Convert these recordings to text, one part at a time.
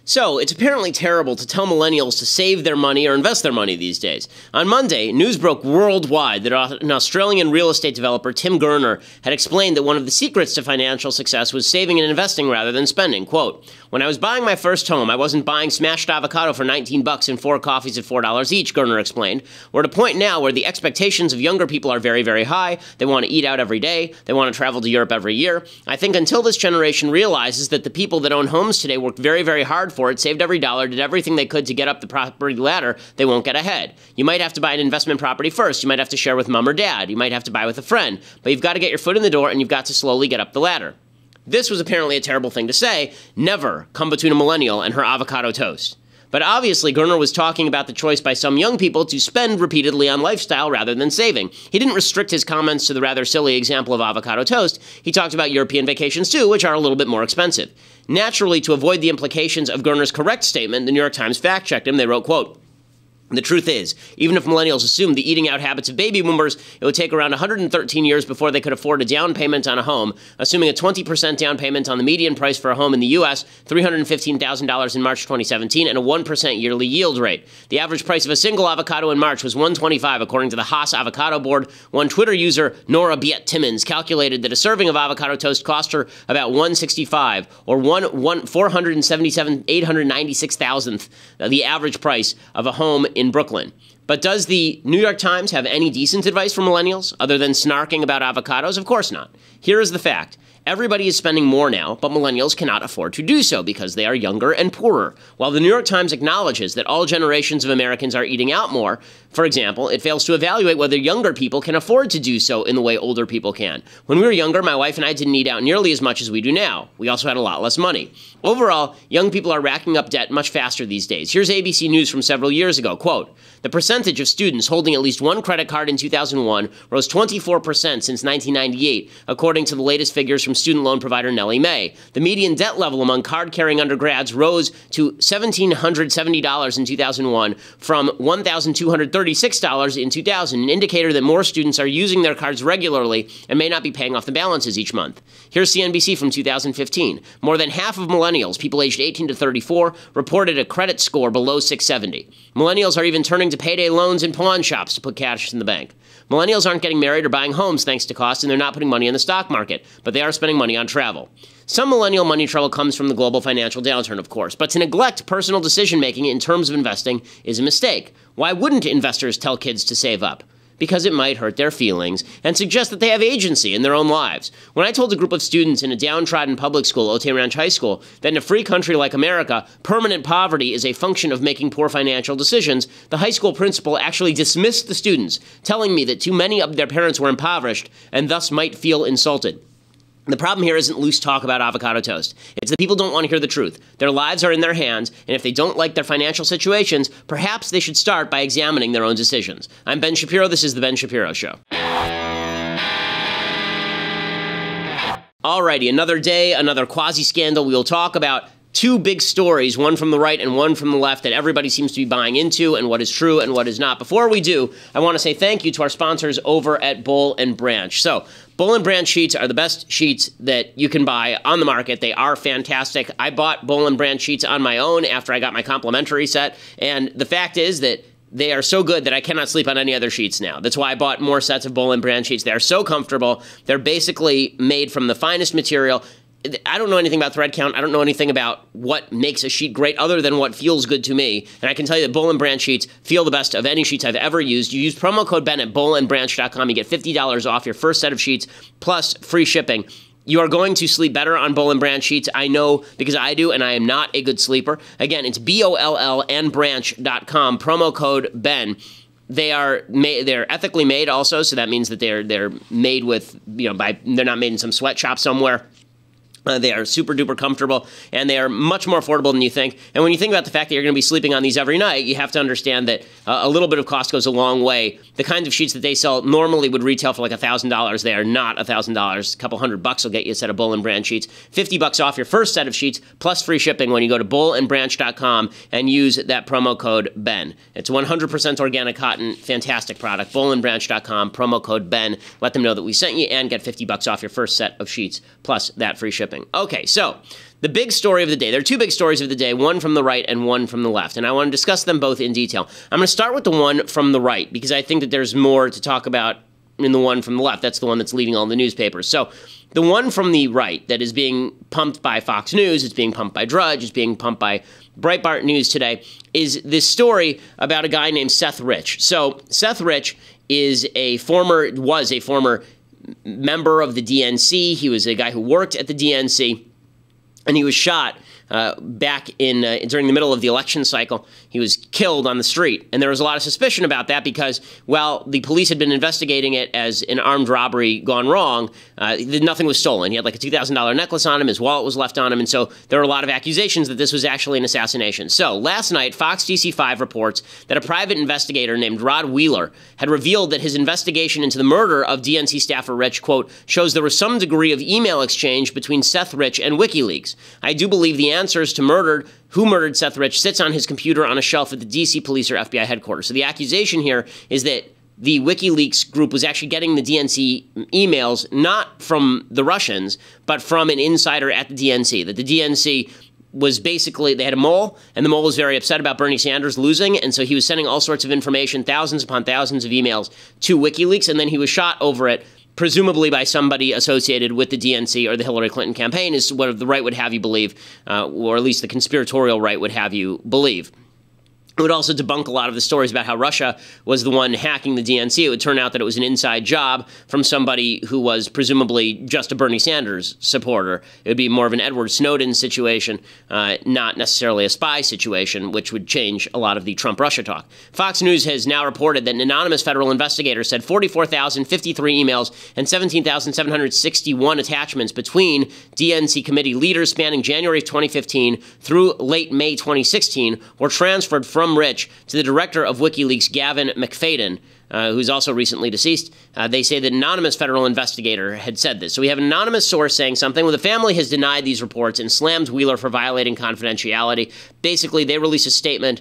So, it's apparently terrible to tell millennials to save their money or invest their money these days. On Monday, news broke worldwide that an Australian real estate developer, Tim Gurner, had explained that one of the secrets to financial success was saving and investing rather than spending. Quote, "When I was buying my first home, I wasn't buying smashed avocado for $19 and 4 coffees at $4 each," Gurner explained. "We're at a point now where the expectations of younger people are very, very high. They want to eat out every day. They want to travel to Europe every year. I think until this generation realizes that the people that own homes today worked very, very hard for it, saved every dollar, did everything they could to get up the property ladder, they won't get ahead. You might have to buy an investment property first. You might have to share with mom or dad. You might have to buy with a friend. But you've got to get your foot in the door, and you've got to slowly get up the ladder." This was apparently a terrible thing to say. Never come between a millennial and her avocado toast. But obviously, Gurner was talking about the choice by some young people to spend repeatedly on lifestyle rather than saving. He didn't restrict his comments to the rather silly example of avocado toast. He talked about European vacations too, which are a little bit more expensive. Naturally, to avoid the implications of Gurner's correct statement, the New York Times fact-checked him. They wrote, quote, "The truth is, even if millennials assumed the eating out habits of baby boomers, it would take around 113 years before they could afford a down payment on a home, assuming a 20% down payment on the median price for a home in the U.S., $315,000 in March 2017, and a 1% yearly yield rate. The average price of a single avocado in March was $125, according to the Haas Avocado Board. One Twitter user, Nora Biet Timmons, calculated that a serving of avocado toast cost her about $165, or 896,000th, the average price of a home in Brooklyn. But does the New York Times have any decent advice for millennials other than snarking about avocados? Of course not. Here is the fact. Everybody is spending more now, but millennials cannot afford to do so because they are younger and poorer. While the New York Times acknowledges that all generations of Americans are eating out more, for example, it fails to evaluate whether younger people can afford to do so in the way older people can. When we were younger, my wife and I didn't eat out nearly as much as we do now. We also had a lot less money. Overall, young people are racking up debt much faster these days. Here's ABC News from several years ago. Quote, "The percentage of students holding at least one credit card in 2001 rose 24% since 1998, according to the latest figures from student loan provider Nellie Mae. The median debt level among card-carrying undergrads rose to $1,770 in 2001 from $1,236 in 2000, an indicator that more students are using their cards regularly and may not be paying off the balances each month. Here's CNBC from 2015. More than half of millennials, people aged 18 to 34, reported a credit score below 670. Millennials are even turning to payday loans and pawn shops to put cash in the bank. Millennials aren't getting married or buying homes thanks to costs, and they're not putting money in the stock market, but they are spending money on travel. Some millennial money trouble comes from the global financial downturn, of course, but to neglect personal decision-making in terms of investing is a mistake. Why wouldn't investors tell kids to save up? Because it might hurt their feelings and suggest that they have agency in their own lives. When I told a group of students in a downtrodden public school, Otay Ranch High School, that in a free country like America, permanent poverty is a function of making poor financial decisions, the high school principal actually dismissed the students, telling me that too many of their parents were impoverished and thus might feel insulted. The problem here isn't loose talk about avocado toast. It's that people don't want to hear the truth. Their lives are in their hands, and if they don't like their financial situations, perhaps they should start by examining their own decisions. I'm Ben Shapiro. This is The Ben Shapiro Show. Alrighty, another day, another quasi-scandal. We will talk about two big stories, one from the right and one from the left, that everybody seems to be buying into and what is true and what is not. Before we do, I want to say thank you to our sponsors over at Boll and Branch. So, Boll and Branch sheets are the best sheets that you can buy on the market. They are fantastic. I bought Boll and Branch sheets on my own after I got my complimentary set, and the fact is that they are so good that I cannot sleep on any other sheets now. That's why I bought more sets of Boll and Branch sheets. They are so comfortable. They're basically made from the finest material. I don't know anything about thread count. I don't know anything about what makes a sheet great other than what feels good to me. And I can tell you that Boll and Branch sheets feel the best of any sheets I've ever used. You use promo code Ben at bollandbranch.com. You get $50 off your first set of sheets plus free shipping. You are going to sleep better on Boll and Branch sheets. I know because I do, and I am not a good sleeper. Again, it's BOLL and branch.com, promo code Ben. They're ethically made also, so that means that they're made with, they're not made in some sweatshop somewhere. They are super duper comfortable, and they are much more affordable than you think. And when you think about the fact that you're going to be sleeping on these every night, you have to understand that a little bit of cost goes a long way. The kinds of sheets that they sell normally would retail for like $1,000. They are not $1,000. A couple $100 will get you a set of Boll and Branch sheets. $50 off your first set of sheets, plus free shipping when you go to bollandbranch.com and use that promo code Ben. It's 100% organic cotton, fantastic product. Bollandbranch.com, promo code Ben. Let them know that we sent you and get $50 off your first set of sheets, plus that free shipping. Okay, so the big story of the day, there are two big stories of the day, one from the right and one from the left, and I want to discuss them both in detail. I'm going to start with the one from the right because I think that there's more to talk about in the one from the left. That's the one that's leading all the newspapers. So the one from the right that is being pumped by Fox News, it's being pumped by Drudge, it's being pumped by Breitbart News today, is this story about a guy named Seth Rich. So Seth Rich was a former member of the DNC. He was a guy who worked at the DNC, and he was shot back during the middle of the election cycle. He was killed on the street, and there was a lot of suspicion about that because, while the police had been investigating it as an armed robbery gone wrong, nothing was stolen. He had like a $2,000 necklace on him, his wallet was left on him, and so there were a lot of accusations that this was actually an assassination. So last night, Fox DC5 reports that a private investigator named Rod Wheeler had revealed that his investigation into the murder of DNC staffer Rich, quote, shows there was some degree of email exchange between Seth Rich and WikiLeaks. I do believe the answers to who murdered Seth Rich sits on his computer on a shelf at the D.C. police or FBI headquarters. So the accusation here is that the WikiLeaks group was actually getting the DNC emails not from the Russians, but from an insider at the DNC, that the DNC was basically, they had a mole, and the mole was very upset about Bernie Sanders losing, and so he was sending all sorts of information, thousands upon thousands of emails to WikiLeaks, and then he was shot over it, presumably by somebody associated with the DNC or the Hillary Clinton campaign, is what the right would have you believe, or at least the conspiratorial right would have you believe. It would also debunk a lot of the stories about how Russia was the one hacking the DNC. It would turn out that it was an inside job from somebody who was presumably just a Bernie Sanders supporter. It would be more of an Edward Snowden situation, not necessarily a spy situation, which would change a lot of the Trump-Russia talk. Fox News has now reported that an anonymous federal investigator said 44,053 emails and 17,761 attachments between DNC committee leaders spanning January of 2015 through late May 2016 were transferred from Rich to the director of WikiLeaks, Gavin McFadden, who's also recently deceased. They say that an anonymous federal investigator had said this. So we have an anonymous source saying something. Well, the family has denied these reports and slammed Wheeler for violating confidentiality. Basically, they released a statement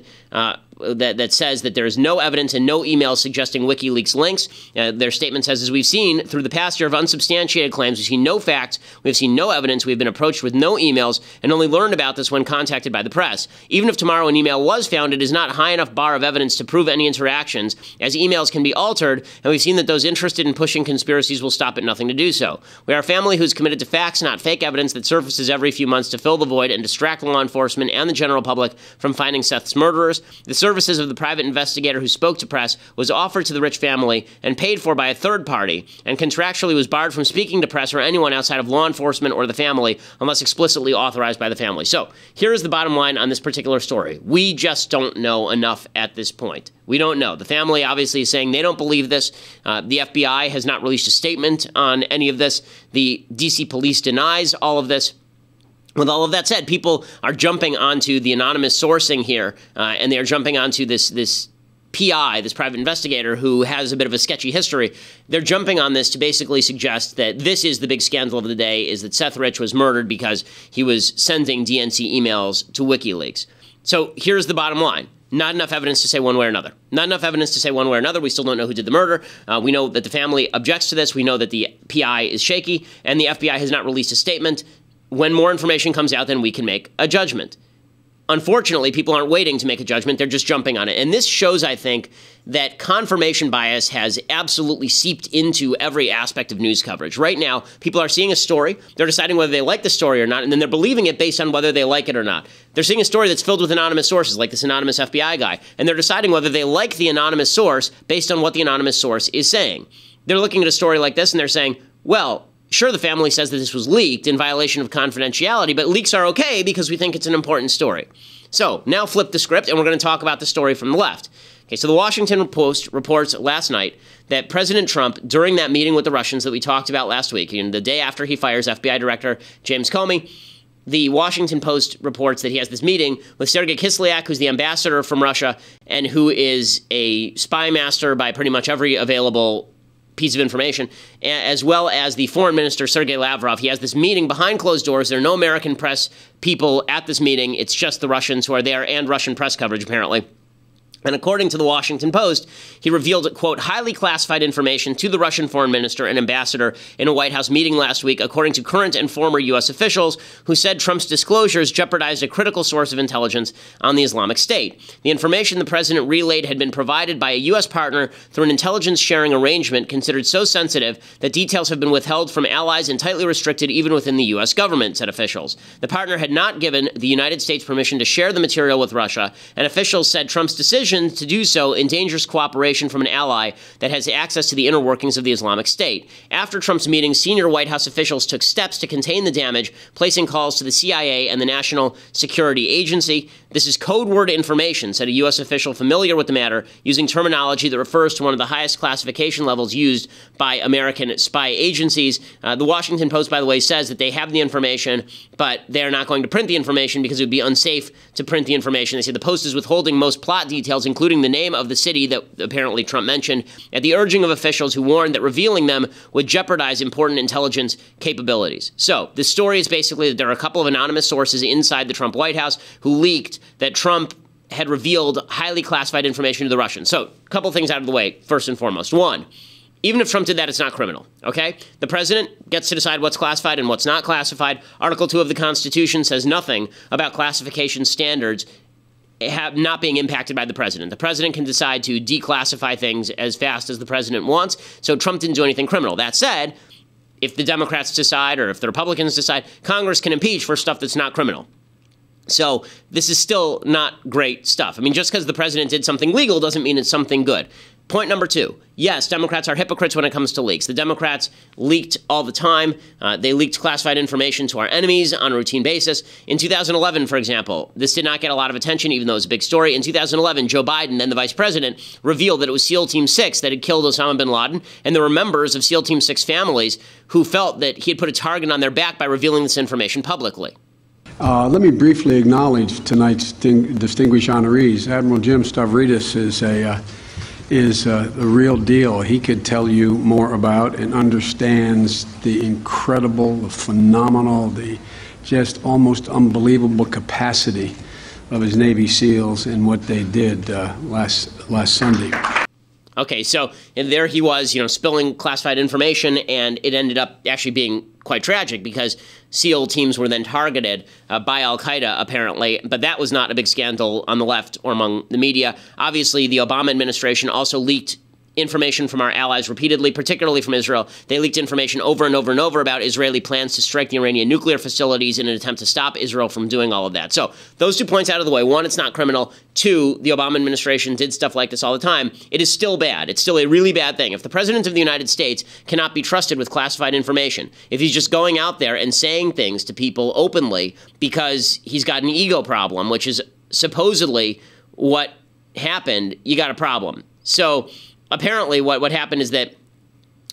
that says that there is no evidence and no emails suggesting WikiLeaks links. Their statement says, as we've seen through the past year of unsubstantiated claims, we've seen no facts, we've seen no evidence, we've been approached with no emails, and only learned about this when contacted by the press. Even if tomorrow an email was found, it is not high enough bar of evidence to prove any interactions, as emails can be altered, and we've seen that those interested in pushing conspiracies will stop at nothing to do so. We are a family who's committed to facts, not fake evidence that surfaces every few months to fill the void and distract law enforcement and the general public from finding Seth's murderers. The services of the private investigator who spoke to press was offered to the Rich family and paid for by a third party, and contractually was barred from speaking to press or anyone outside of law enforcement or the family unless explicitly authorized by the family. So here is the bottom line on this particular story. We just don't know enough at this point. We don't know. The family obviously is saying they don't believe this. The FBI has not released a statement on any of this. The D.C. police denies all of this. With all of that said, people are jumping onto the anonymous sourcing here, and they are jumping onto this PI, this private investigator, who has a bit of a sketchy history. They're jumping on this to basically suggest that this is the big scandal of the day, is that Seth Rich was murdered because he was sending DNC emails to WikiLeaks. So here's the bottom line. Not enough evidence to say one way or another. Not enough evidence to say one way or another. We still don't know who did the murder. We know that the family objects to this. We know that the PI is shaky, and the FBI has not released a statement. When more information comes out, then we can make a judgment. Unfortunately, people aren't waiting to make a judgment. They're just jumping on it. And this shows, I think, that confirmation bias has absolutely seeped into every aspect of news coverage. Right now, people are seeing a story. They're deciding whether they like the story or not, and then they're believing it based on whether they like it or not. They're seeing a story that's filled with anonymous sources, like this anonymous FBI guy, and they're deciding whether they like the anonymous source based on what the anonymous source is saying. They're looking at a story like this, and they're saying, well, sure, the family says that this was leaked in violation of confidentiality, but leaks are okay because we think it's an important story. So now flip the script, and we're going to talk about the story from the left. Okay, so the Washington Post reports last night that President Trump, during that meeting with the Russians that we talked about last week, and the day after he fires FBI Director James Comey, the Washington Post reports that he has this meeting with Sergei Kislyak, who's the ambassador from Russia, and who is a spy master by pretty much every available piece of information, as well as the foreign minister, Sergei Lavrov. He has this meeting behind closed doors. There are no American press people at this meeting. It's just the Russians who are there and Russian press coverage, apparently. And according to the Washington Post, he revealed, quote, highly classified information to the Russian foreign minister and ambassador in a White House meeting last week, according to current and former U.S. officials who said Trump's disclosures jeopardized a critical source of intelligence on the Islamic State. The information the president relayed had been provided by a U.S. partner through an intelligence sharing arrangement considered so sensitive that details have been withheld from allies and tightly restricted even within the U.S. government, said officials. The partner had not given the United States permission to share the material with Russia, and officials said Trump's decision to do so endangers cooperation from an ally that has access to the inner workings of the Islamic State. After Trump's meeting, senior White House officials took steps to contain the damage, placing calls to the CIA and the National Security Agency. This is code word information, said a U.S. official familiar with the matter, using terminology that refers to one of the highest classification levels used by American spy agencies. The Washington Post, by the way, says that they have the information, but they're not going to print the information because it would be unsafe to print the information. They say the Post is withholding most plot details, including the name of the city that apparently Trump mentioned, at the urging of officials who warned that revealing them would jeopardize important intelligence capabilities. So the story is basically that there are a couple of anonymous sources inside the Trump White House who leaked that Trump had revealed highly classified information to the Russians. So a couple things out of the way, first and foremost. One, even if Trump did that, it's not criminal, okay? The president gets to decide what's classified and what's not classified. Article 2 of the Constitution says nothing about classification standards not being impacted by the president. The president can decide to declassify things as fast as the president wants, so Trump didn't do anything criminal. That said, if the Democrats decide or if the Republicans decide, Congress can impeach for stuff that's not criminal. So this is still not great stuff. I mean, just because the president did something legal doesn't mean it's something good. Point number two, yes, Democrats are hypocrites when it comes to leaks. The Democrats leaked all the time. They leaked classified information to our enemies on a routine basis. In 2011, for example, this did not get a lot of attention, even though it was a big story. In 2011, Joe Biden, then the vice president, revealed that it was SEAL Team 6 that had killed Osama bin Laden, and there were members of SEAL Team 6 families who felt that he had put a target on their back by revealing this information publicly. Let me briefly acknowledge tonight's distinguished honorees. Admiral Jim Stavridis is the real deal. He could tell you more about and understands the incredible, the phenomenal, the just almost unbelievable capacity of his Navy SEALs and what they did last Sunday. Okay, so and there he was, spilling classified information, and it ended up actually being quite tragic because SEAL teams were then targeted by al-Qaeda, apparently, but that was not a big scandal on the left or among the media. Obviously, the Obama administration also leaked information from our allies repeatedly, particularly from Israel. They leaked information over and over and over about Israeli plans to strike the Iranian nuclear facilities in an attempt to stop Israel from doing all of that. So those 2 points out of the way. One, it's not criminal. Two, the Obama administration did stuff like this all the time. It is still bad. It's still a really bad thing. If the president of the United States cannot be trusted with classified information, if he's just going out there and saying things to people openly because he's got an ego problem, which is supposedly what happened, you got a problem. So apparently, what happened is that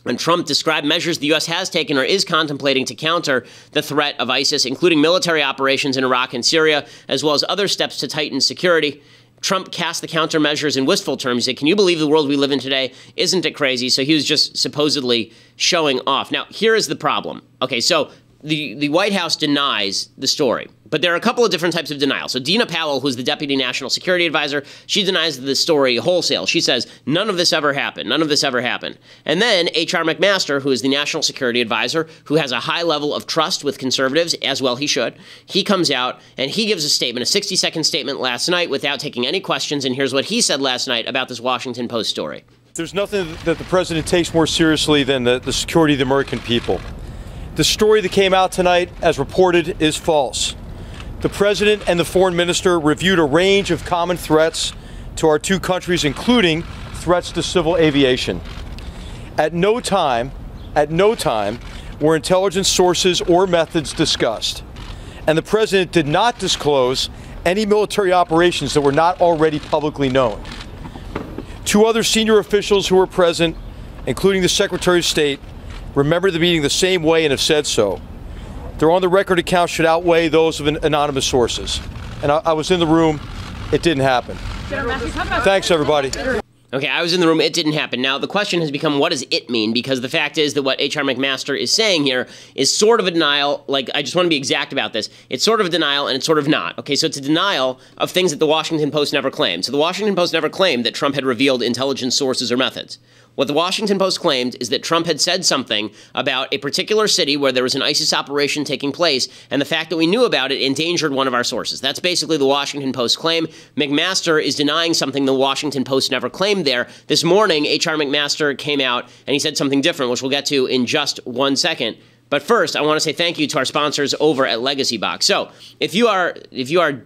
when Trump described measures the U.S. has taken or is contemplating to counter the threat of ISIS, including military operations in Iraq and Syria, as well as other steps to tighten security, Trump cast the countermeasures in wistful terms. He said, can you believe the world we live in today? Isn't it crazy? So he was just supposedly showing off. Now, here is the problem. Okay, so the White House denies the story, but there are a couple of different types of denial. So Dina Powell, who's the Deputy National Security Advisor, she denies the story wholesale. She says, none of this ever happened. None of this ever happened. And then H.R. McMaster, who is the National Security Advisor, who has a high level of trust with conservatives, as well he should, he comes out and he gives a statement, a 60-second statement last night without taking any questions, and here's what he said last night about this Washington Post story. There's nothing that the president takes more seriously than the security of the American people. The story that came out tonight, as reported, is false. The president and the foreign minister reviewed a range of common threats to our two countries, including threats to civil aviation. At no time were intelligence sources or methods discussed. And the president did not disclose any military operations that were not already publicly known. Two other senior officials who were present, including the Secretary of State, remember the meeting the same way and have said so. Their on-the-record accounts should outweigh those of anonymous sources. And I was in the room. It didn't happen. Thanks, everybody. Okay, I was in the room. It didn't happen. Now, the question has become, what does it mean? Because the fact is that what H.R. McMaster is saying here is sort of a denial. Like, I just want to be exact about this. It's sort of a denial, and it's sort of not. Okay, so it's a denial of things that the Washington Post never claimed. So the Washington Post never claimed that Trump had revealed intelligence sources or methods. What the Washington Post claimed is that Trump had said something about a particular city where there was an ISIS operation taking place, and the fact that we knew about it endangered one of our sources. That's basically the Washington Post claim. McMaster is denying something the Washington Post never claimed there. This morning, H.R. McMaster came out and he said something different, which we'll get to in just 1 second. But first, I want to say thank you to our sponsors over at Legacybox. So, if you are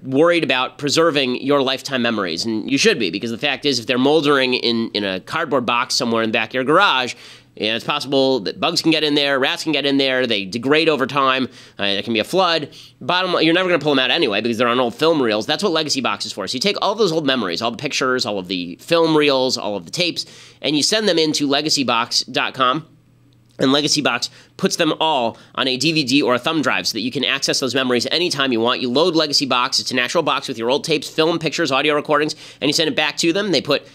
worried about preserving your lifetime memories, and you should be, because the fact is, if they're moldering in a cardboard box somewhere in the back of your garage, it's possible that bugs can get in there, rats can get in there, they degrade over time, there can be a flood. Bottom line, you're never going to pull them out anyway because they're on old film reels. That's what Legacybox is for. So you take all those old memories, all the pictures, all of the film reels, all of the tapes, and you send them into Legacybox.com. And Legacybox puts them all on a DVD or a thumb drive so that you can access those memories anytime you want. You load Legacybox. It's an actual box with your old tapes, film, pictures, audio recordings, and you send it back to them. They put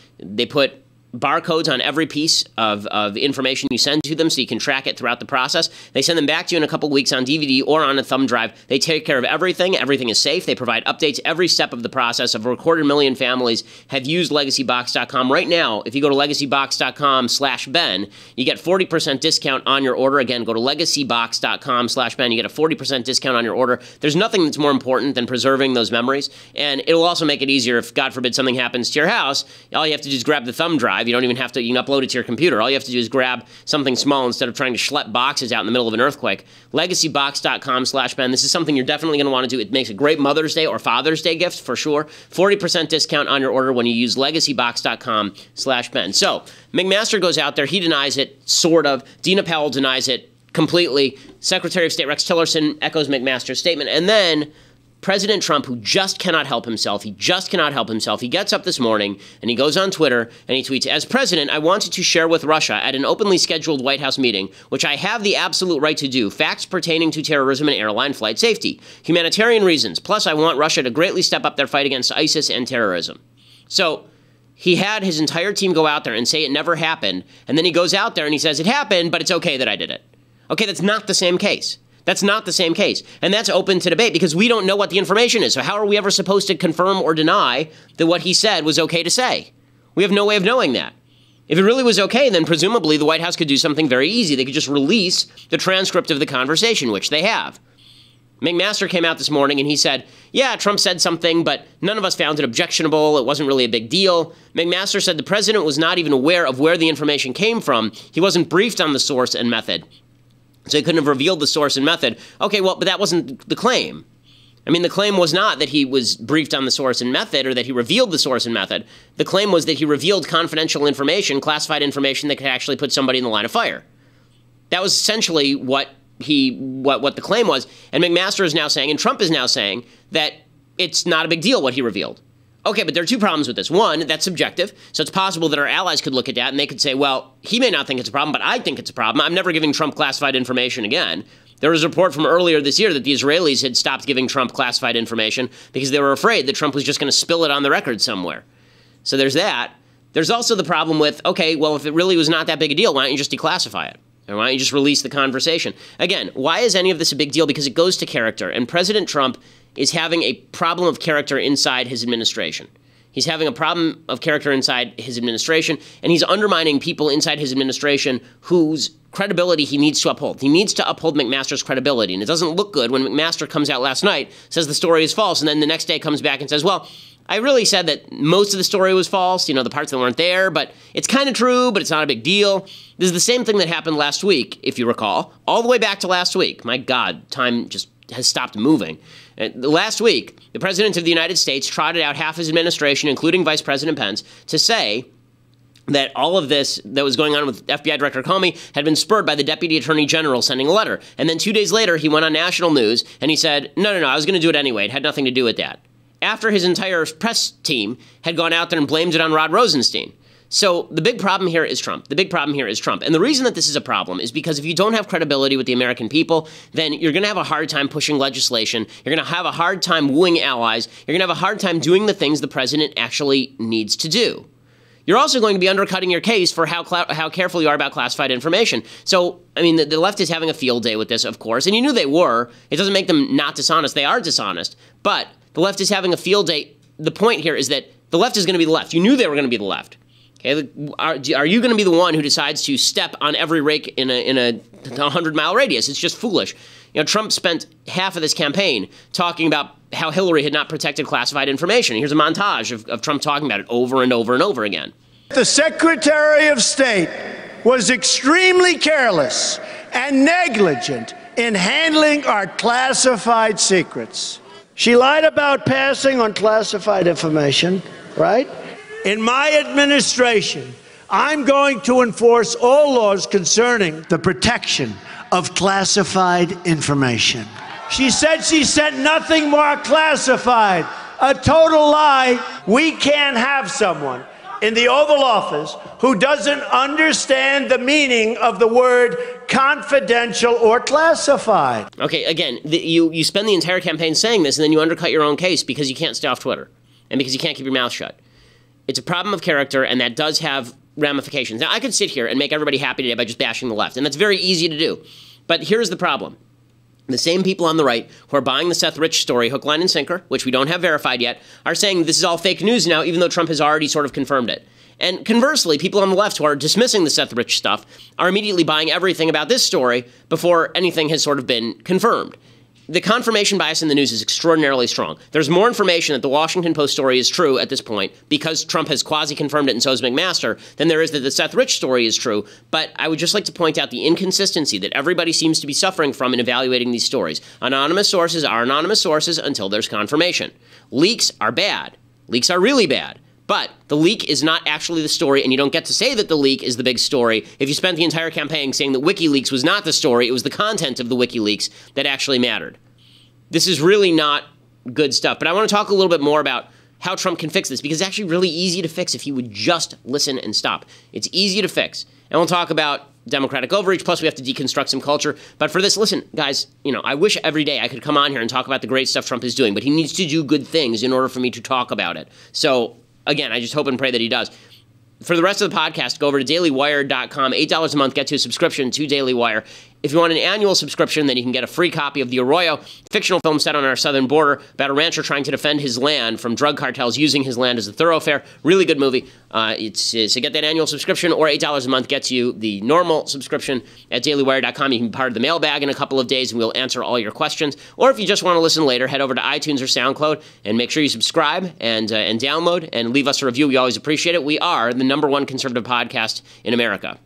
barcodes on every piece of information you send to them so you can track it throughout the process. They send them back to you in a couple weeks on DVD or on a thumb drive. They take care of everything. Everything is safe. They provide updates every step of the process. Over a 250,000 families have used Legacybox.com. Right now, if you go to Legacybox.com/Ben, you get 40% discount on your order. Again, go to Legacybox.com/Ben. You get a 40% discount on your order. There's nothing that's more important than preserving those memories. And it will also make it easier if, God forbid, something happens to your house. All you have to do is grab the thumb drive. You don't even have to, you can upload it to your computer. All you have to do is grab something small instead of trying to schlep boxes out in the middle of an earthquake. Legacybox.com/Ben. This is something you're definitely going to want to do. It makes a great Mother's Day or Father's Day gift for sure. 40% discount on your order when you use Legacybox.com/Ben. So, McMaster goes out there. He denies it, sort of. Dina Powell denies it completely. Secretary of State Rex Tillerson echoes McMaster's statement. And then President Trump, who just cannot help himself, he gets up this morning and he goes on Twitter and he tweets, "As president, I wanted to share with Russia at an openly scheduled White House meeting, which I have the absolute right to do, facts pertaining to terrorism and airline flight safety, humanitarian reasons, plus I want Russia to greatly step up their fight against ISIS and terrorism." So he had his entire team go out there and say it never happened, and then he goes out there and he says it happened, but it's okay that I did it. Okay, that's not the same case. That's not the same case. And that's open to debate because we don't know what the information is. So how are we ever supposed to confirm or deny that what he said was okay to say? We have no way of knowing that. If it really was okay, then presumably the White House could do something very easy. They could just release the transcript of the conversation, which they have. McMaster came out this morning and he said, yeah, Trump said something, but none of us found it objectionable. It wasn't really a big deal. McMaster said the president was not even aware of where the information came from. He wasn't briefed on the source and method. So he couldn't have revealed the source and method. Okay, well, but that wasn't the claim. I mean, the claim was not that he was briefed on the source and method or that he revealed the source and method. The claim was that he revealed confidential information, classified information that could actually put somebody in the line of fire. That was essentially what the claim was. And McMaster is now saying, and Trump is now saying, that it's not a big deal what he revealed. Okay, but there are two problems with this. One, that's subjective. So it's possible that our allies could look at that and they could say, well, he may not think it's a problem, but I think it's a problem. I'm never giving Trump classified information again. There was a report from earlier this year that the Israelis had stopped giving Trump classified information because they were afraid that Trump was just going to spill it on the record somewhere. So there's that. There's also the problem with, okay, well, if it really was not that big a deal, why don't you just declassify it? Or why don't you just release the conversation? Again, why is any of this a big deal? Because it goes to character. And President Trump is having a problem of character inside his administration. He's having a problem of character inside his administration, and he's undermining people inside his administration whose credibility he needs to uphold. He needs to uphold McMaster's credibility, and it doesn't look good when McMaster comes out last night, says the story is false, and then the next day comes back and says, well, I really said that most of the story was false, you know, the parts that weren't there, but it's kind of true, but it's not a big deal. This is the same thing that happened last week, if you recall, all the way back to last week. My God, time just has stopped moving. Last week, the President of the United States trotted out half his administration, including Vice President Pence, to say that all of this that was going on with FBI Director Comey had been spurred by the Deputy Attorney General sending a letter. And then 2 days later, he went on national news and he said, no, I was going to do it anyway. It had nothing to do with that. After his entire press team had gone out there and blamed it on Rod Rosenstein. So the big problem here is Trump. The big problem here is Trump. And the reason that this is a problem is because if you don't have credibility with the American people, then you're going to have a hard time pushing legislation. You're going to have a hard time wooing allies. You're going to have a hard time doing the things the president actually needs to do. you're also going to be undercutting your case for how careful you are about classified information. So, I mean, the left is having a field day with this, of course, and you knew they were. It doesn't make them not dishonest. They are dishonest. But the left is having a field day. The point here is that the left is going to be the left. You knew they were going to be the left. Okay, are you going to be the one who decides to step on every rake in a 100-mile radius? It's just foolish. You know, Trump spent half of this campaign talking about how Hillary had not protected classified information. Here's a montage of Trump talking about it over and over and over again. The Secretary of State was extremely careless and negligent in handling our classified secrets. She lied about passing on classified information, right? In my administration, I'm going to enforce all laws concerning the protection of classified information. She said she sent nothing more classified. A total lie. We can't have someone in the Oval Office who doesn't understand the meaning of the word confidential or classified. Okay, again, you spend the entire campaign saying this, and then you undercut your own case because you can't stay off Twitter and because you can't keep your mouth shut. It's a problem of character, and that does have ramifications. Now, I could sit here and make everybody happy today by just bashing the left, and that's very easy to do. But here's the problem. The same people on the right who are buying the Seth Rich story, hook, line, and sinker, which we don't have verified yet, are saying this is all fake news now, even though Trump has already sort of confirmed it. And conversely, people on the left who are dismissing the Seth Rich stuff are immediately buying everything about this story before anything has sort of been confirmed. The confirmation bias in the news is extraordinarily strong. There's more information that the Washington Post story is true at this point because Trump has quasi-confirmed it and so has McMaster than there is that the Seth Rich story is true. But I would just like to point out the inconsistency that everybody seems to be suffering from in evaluating these stories. Anonymous sources are anonymous sources until there's confirmation. Leaks are bad. Leaks are really bad. But the leak is not actually the story, and you don't get to say that the leak is the big story if you spent the entire campaign saying that WikiLeaks was not the story, it was the content of the WikiLeaks that actually mattered. This is really not good stuff, but I want to talk a little bit more about how Trump can fix this, because it's actually really easy to fix if he would just listen and stop. It's easy to fix. And we'll talk about Democratic overreach, plus we have to deconstruct some culture. But for this, listen, guys, I wish every day I could come on here and talk about the great stuff Trump is doing, but he needs to do good things in order for me to talk about it. So again, I just hope and pray that he does. For the rest of the podcast, go over to dailywire.com. $8 a month gets you a subscription to Daily Wire. If you want an annual subscription, then you can get a free copy of The Arroyo, fictional film set on our southern border about a rancher trying to defend his land from drug cartels using his land as a thoroughfare. Really good movie. It's to get that annual subscription, or $8 a month gets you the normal subscription at dailywire.com. You can be part of the mailbag in a couple of days, and we'll answer all your questions. Or if you just want to listen later, head over to iTunes or SoundCloud and make sure you subscribe and download and leave us a review. We always appreciate it. We are the #1 conservative podcast in America.